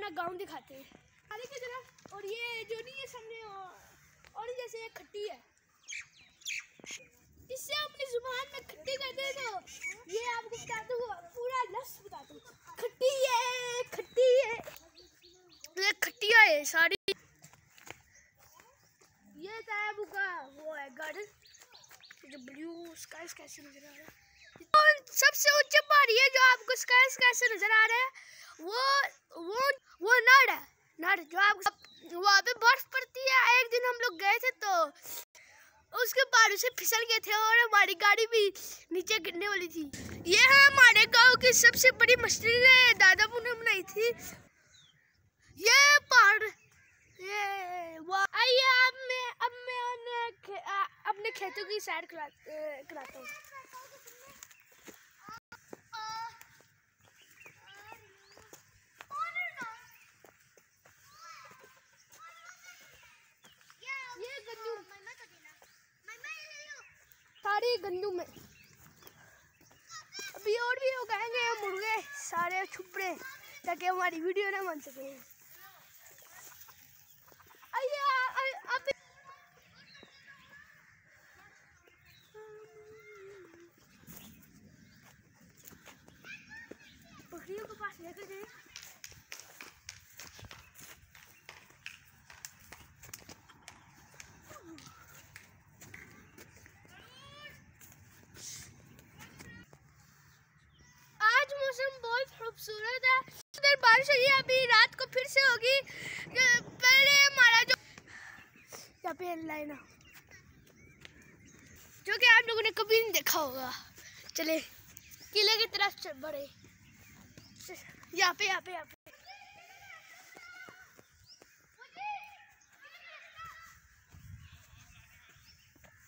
अपना गांव दिखाते हैं आगे की तरफ। और ये जो नहीं है सामने और जैसे एक खट्टी है, इससे अपनी जुबान में खट्टी कहते हैं। तो ये आपको बता दूँ, पूरा लफ्ज़ बता दूँ, खट्टी है, खट्टी है, ये खट्टिया है सारी। ये ताबू का वो है गार्डन, जो ब्लू स्काई कैसे नजर आ रहा है। सबसे ऊंची पहाड़ी है जो आपको स्काई कैसे नजर आ रहा है, वो नड़ है, नड़ जो आपको वहाँ पे बर्फ पड़ती है। एक दिन हम लोग गए थे तो उसके पहाड़ों से फिसल गए थे और हमारी गाड़ी भी नीचे गिरने वाली थी। ये है हमारे गांव की सबसे बड़ी मछली है, दादाबू ने बनाई थी। ये पहाड़, ये आइए अब मैं अपने खेतों की सैर कराता हूँ। ये गन्नू सारी गन्नू में अभी और भी उगाएंगे मुर्गे सारे छुप रहे ताकि हमारी वीडियो ना बन सके। बकरियों के पास लेकर जाए। आज मौसम बहुत खूबसूरत है, उधर बारिश हुई है, अभी रात को फिर से होगी। पहले हमारा जो यहाँ पे लाइन है जो कि आप लोगों ने कभी नहीं देखा होगा। चले किले की तरफ बढ़े, यहाँ पे